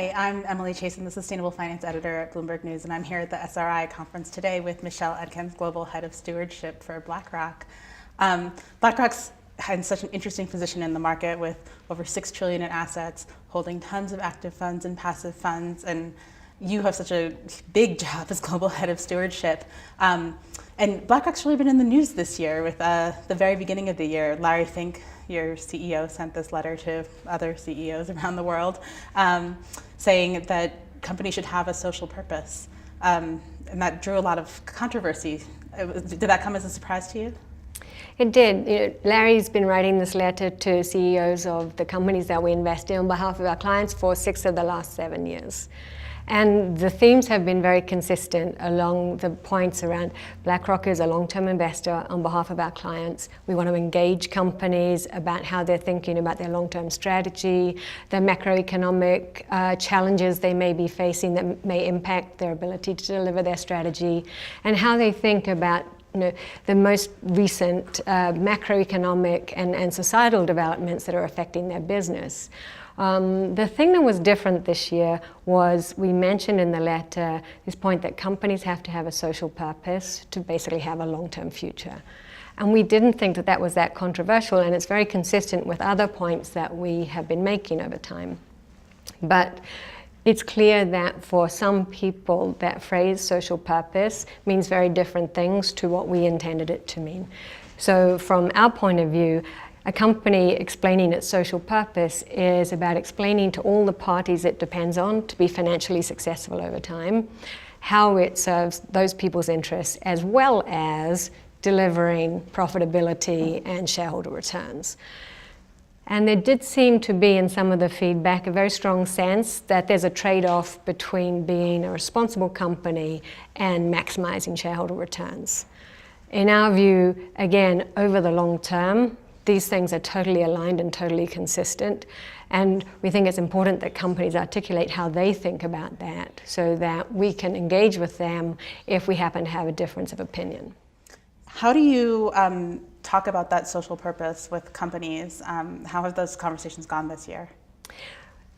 Hi, I'm Emily Chasen, the Sustainable Finance Editor at Bloomberg News, and I'm here at the SRI conference today with Michelle Edkins, Global Head of Stewardship for BlackRock. BlackRock's in such an interesting position in the market with over $6 trillion in assets, holding tons of active funds and passive funds, and you have such a big job as Global Head of Stewardship. And BlackRock's really been in the news this year with the very beginning of the year. Larry Fink, your CEO, sent this letter to other CEOs around the world saying that companies should have a social purpose. And that drew a lot of controversy. Did that come as a surprise to you? It did. Larry's been writing this letter to CEOs of the companies that we invest in on behalf of our clients for 6 of the last 7 years. And the themes have been very consistent along the points around BlackRock is a long-term investor on behalf of our clients. We want to engage companies about how they're thinking about their long-term strategy, the macroeconomic challenges they may be facing that may impact their ability to deliver their strategy, and how they think about the most recent macroeconomic and societal developments that are affecting their business. The thing that was different this year was we mentioned in the letter this point that companies have to have a social purpose to basically have a long-term future. And we didn't think that that was that controversial, and it's very consistent with other points that we have been making over time. But it's clear that for some people that phrase social purpose means very different things to what we intended it to mean. So from our point of view, a company explaining its social purpose is about explaining to all the parties it depends on to be financially successful over time, how it serves those people's interests, as well as delivering profitability and shareholder returns. And there did seem to be in some of the feedback a very strong sense that there's a trade-off between being a responsible company and maximizing shareholder returns. In our view, again, over the long term, these things are totally aligned and totally consistent, and we think it's important that companies articulate how they think about that so that we can engage with them if we happen to have a difference of opinion. How do you talk about that social purpose with companies? How have those conversations gone this year?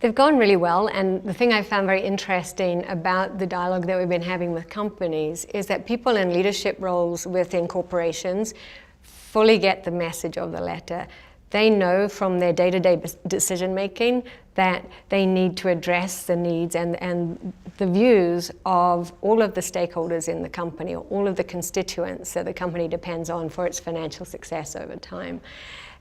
They've gone really well, and the thing I found very interesting about the dialogue that we've been having with companies is that people in leadership roles within corporations fully get the message of the letter. They know from their day-to-day decision making that they need to address the needs and the views of all of the stakeholders in the company, or all of the constituents that the company depends on for its financial success over time.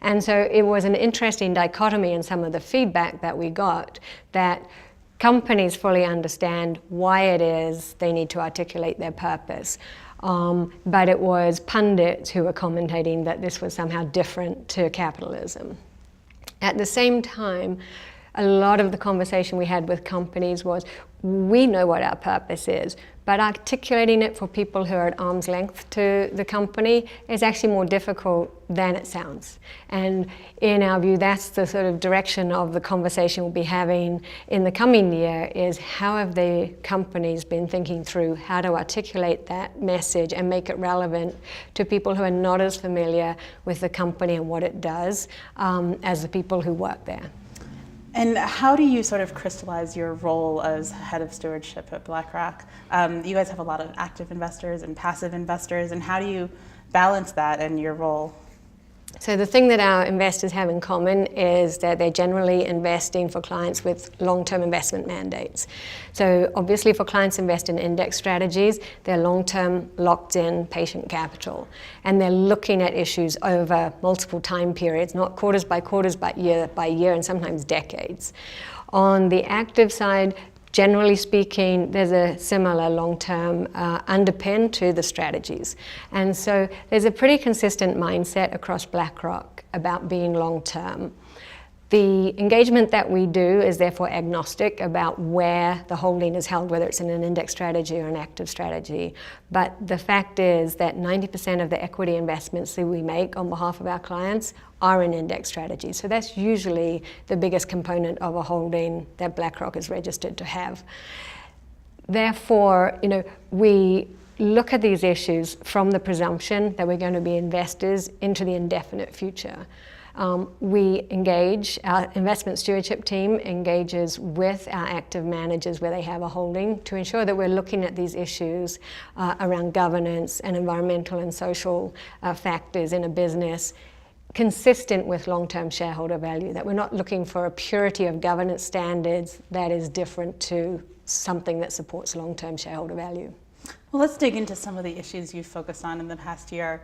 And so it was an interesting dichotomy in some of the feedback that we got, that companies fully understand why it is they need to articulate their purpose. But it was pundits who were commentating that this was somehow different to capitalism. At the same time, a lot of the conversation we had with companies was, we know what our purpose is, but articulating it for people who are at arm's length to the company is actually more difficult than it sounds. And in our view, that's the sort of direction of the conversation we'll be having in the coming year, is how have the companies been thinking through how to articulate that message and make it relevant to people who are not as familiar with the company and what it does as the people who work there. And how do you sort of crystallize your role as head of stewardship at BlackRock? You guys have a lot of active investors and passive investors, and how do you balance that in your role? So the thing that our investors have in common is that they're generally investing for clients with long-term investment mandates. So obviously for clients invest in index strategies, they're long-term, locked-in, patient capital. And they're looking at issues over multiple time periods, not quarters by quarters, but year by year, and sometimes decades. On the active side, generally speaking, there's a similar long-term underpin to the strategies. And so there's a pretty consistent mindset across BlackRock about being long-term. The engagement that we do is therefore agnostic about where the holding is held, whether it's in an index strategy or an active strategy. But the fact is that 90% of the equity investments that we make on behalf of our clients are in index strategies. So that's usually the biggest component of a holding that BlackRock is registered to have. Therefore, we look at these issues from the presumption that we're going to be investors into the indefinite future. We engage, our investment stewardship team engages with our active managers where they have a holding to ensure that we're looking at these issues around governance and environmental and social factors in a business consistent with long-term shareholder value, that we're not looking for a purity of governance standards that is different to something that supports long-term shareholder value. Well, let's dig into some of the issues you've focused on in the past year.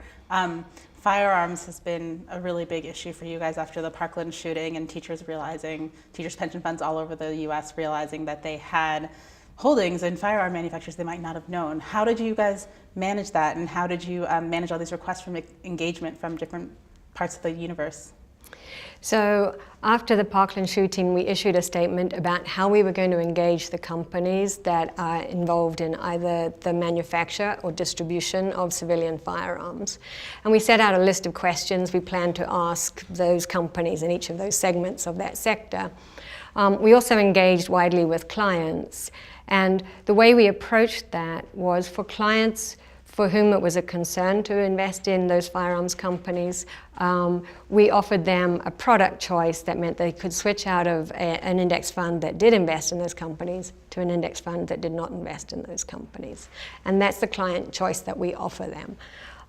Firearms has been a really big issue for you guys after the Parkland shooting, and teachers pension funds all over the US realizing that they had holdings in firearm manufacturers they might not have known. How did you guys manage that, and how did you manage all these requests for engagement from different parts of the universe? So after the Parkland shooting, we issued a statement about how we were going to engage the companies that are involved in either the manufacture or distribution of civilian firearms. And we set out a list of questions we planned to ask those companies in each of those segments of that sector. We also engaged widely with clients. And the way we approached that was for clients for whom it was a concern to invest in those firearms companies, we offered them a product choice that meant they could switch out of an index fund that did invest in those companies to an index fund that did not invest in those companies. And that's the client choice that we offer them.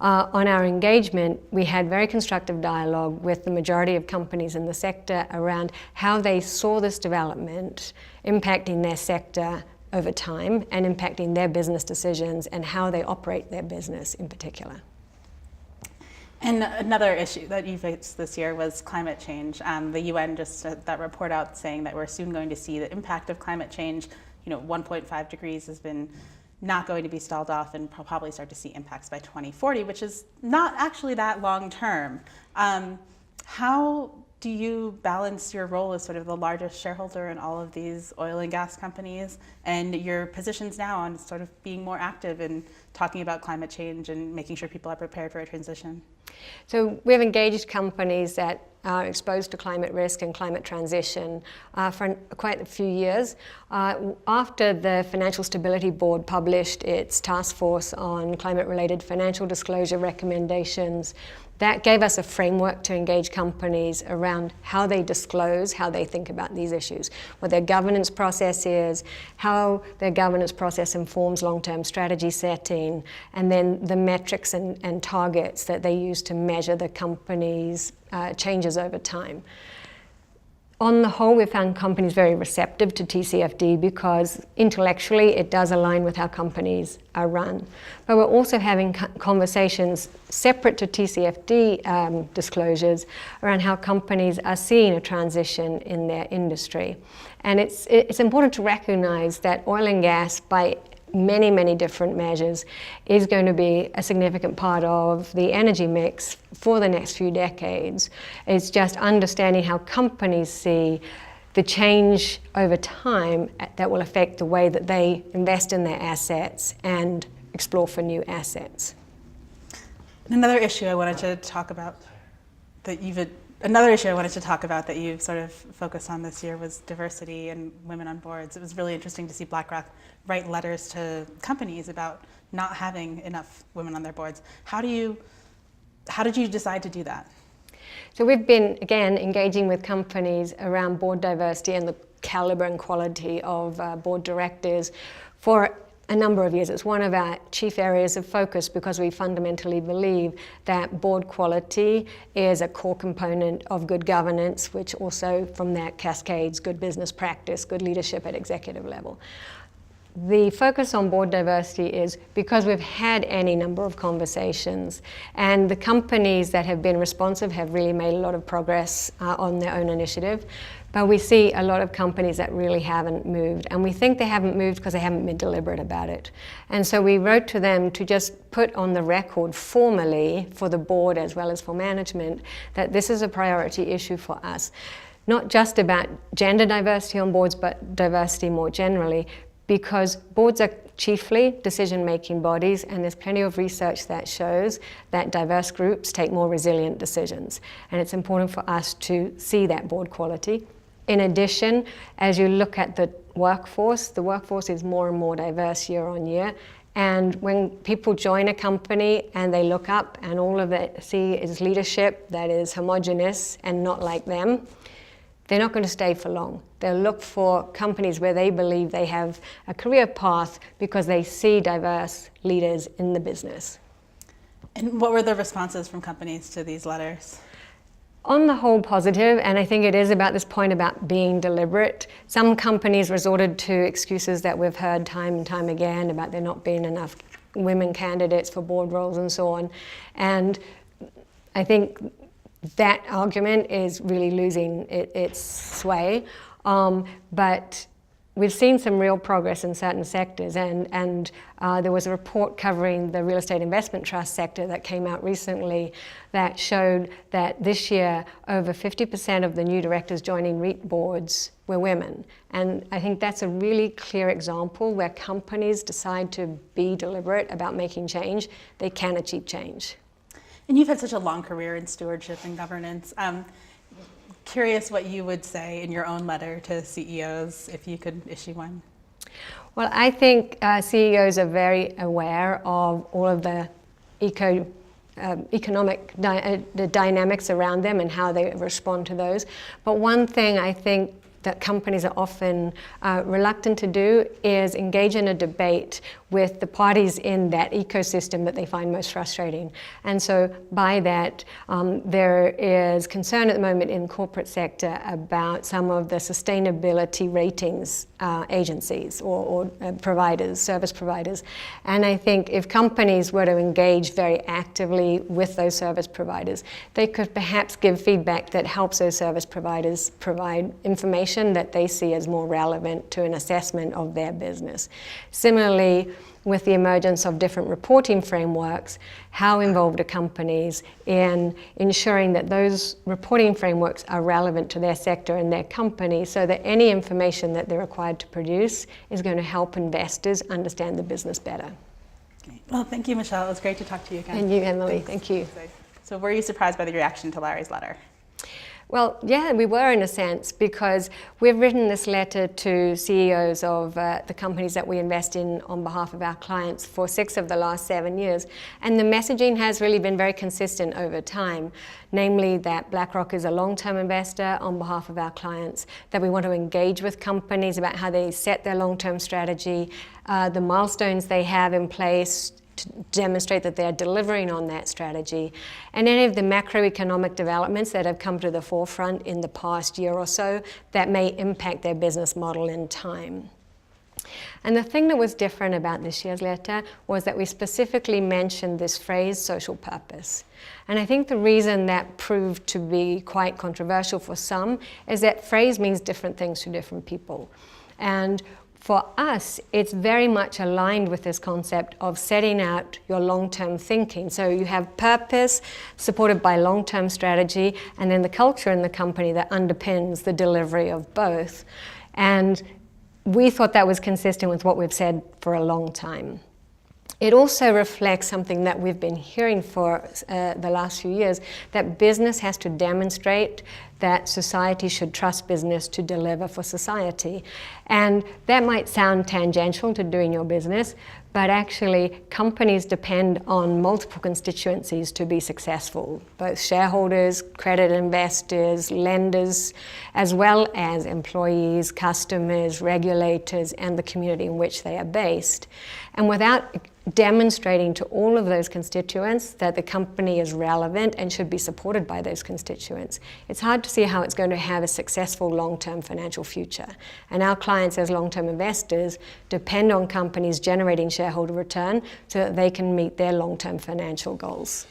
On our engagement, we had very constructive dialogue with the majority of companies in the sector around how they saw this development impacting their sector over time and impacting their business decisions and how they operate their business in particular. And another issue that you faced this year was climate change. The UN just sent that report out saying that we're soon going to see the impact of climate change. 1.5 degrees has been not going to be stalled off, and probably start to see impacts by 2040, which is not actually that long term. How do you balance your role as sort of the largest shareholder in all of these oil and gas companies and your positions now on sort of being more active in talking about climate change and making sure people are prepared for a transition? So we've engaged companies that are exposed to climate risk and climate transition for quite a few years. After the Financial Stability Board published its task force on climate-related financial disclosure recommendations, that gave us a framework to engage companies around how they disclose, how they think about these issues, what their governance process is, how their governance process informs long-term strategy setting, and then the metrics and targets that they use to measure the company's changes over time. On the whole, we found companies very receptive to TCFD because intellectually it does align with how companies are run. But we're also having conversations separate to TCFD disclosures around how companies are seeing a transition in their industry. And it's important to recognize that oil and gas, by many, many different measures, is going to be a significant part of the energy mix for the next few decades. It's just understanding how companies see the change over time that will affect the way that they invest in their assets and explore for new assets. Another issue I wanted to talk about that you've sort of focused on this year was diversity and women on boards. It was really interesting to see BlackRock write letters to companies about not having enough women on their boards. How did you decide to do that? So we've been, again, engaging with companies around board diversity and the caliber and quality of board directors for a number of years. It's one of our chief areas of focus because we fundamentally believe that board quality is a core component of good governance, which also from that cascades good business practice, good leadership at executive level. The focus on board diversity is because we've had any number of conversations, and the companies that have been responsive have really made a lot of progress on their own initiative. But we see a lot of companies that really haven't moved, and we think they haven't moved because they haven't been deliberate about it. And so we wrote to them to just put on the record formally for the board as well as for management that this is a priority issue for us. Not just about gender diversity on boards, but diversity more generally, because boards are chiefly decision-making bodies, and there's plenty of research that shows that diverse groups take more resilient decisions. And it's important for us to see that board quality. In addition, as you look at the workforce is more and more diverse year on year, And when people join a company and they look up and all of it see is leadership that is homogenous and not like them, they're not going to stay for long. They'll look for companies where they believe they have a career path because they see diverse leaders in the business. And what were the responses from companies to these letters? On the whole, positive, and I think it is about this point about being deliberate. Some companies resorted to excuses that we've heard time and time again about there not being enough women candidates for board roles and so on. And I think that argument is really losing its sway. But we've seen some real progress in certain sectors, and there was a report covering the real estate investment trust sector that came out recently that showed that this year over 50% of the new directors joining REIT boards were women. And I think that's a really clear example where companies decide to be deliberate about making change, they can achieve change. And you've had such a long career in stewardship and governance. Curious what you would say in your own letter to CEOs if you could issue one. Well, I think CEOs are very aware of all of the economic the dynamics around them and how they respond to those. But one thing I think that companies are often reluctant to do is engage in a debate with the parties in that ecosystem that they find most frustrating. And so by that, there is concern at the moment in the corporate sector about some of the sustainability ratings agencies or providers, service providers. And I think if companies were to engage very actively with those service providers, they could perhaps give feedback that helps those service providers provide information that they see as more relevant to an assessment of their business. Similarly, with the emergence of different reporting frameworks, how involved are companies in ensuring that those reporting frameworks are relevant to their sector and their company so that any information that they're required to produce is going to help investors understand the business better. Okay. Well, thank you, Michelle. It was great to talk to you again. And you, Emily. Thank you. So were you surprised by the reaction to Larry's letter? Well, yeah, we were in a sense, because we've written this letter to CEOs of the companies that we invest in on behalf of our clients for 6 of the last 7 years. And the messaging has really been very consistent over time, namely that BlackRock is a long-term investor on behalf of our clients, that we want to engage with companies about how they set their long-term strategy, the milestones they have in place to demonstrate that they're delivering on that strategy, and any of the macroeconomic developments that have come to the forefront in the past year or so that may impact their business model in time. And the thing that was different about this year's letter was that we specifically mentioned this phrase, social purpose. And I think the reason that proved to be quite controversial for some is that phrase means different things to different people. And for us, it's very much aligned with this concept of setting out your long-term thinking. So you have purpose supported by long-term strategy, and then the culture in the company that underpins the delivery of both. And we thought that was consistent with what we've said for a long time. It also reflects something that we've been hearing for the last few years, that business has to demonstrate that society should trust business to deliver for society. And that might sound tangential to doing your business, but actually companies depend on multiple constituencies to be successful, both shareholders, credit investors, lenders, as well as employees, customers, regulators, and the community in which they are based. And without demonstrating to all of those constituents that the company is relevant and should be supported by those constituents, it's hard to see how it's going to have a successful long-term financial future. And our clients as long-term investors depend on companies generating shareholder return so that they can meet their long-term financial goals.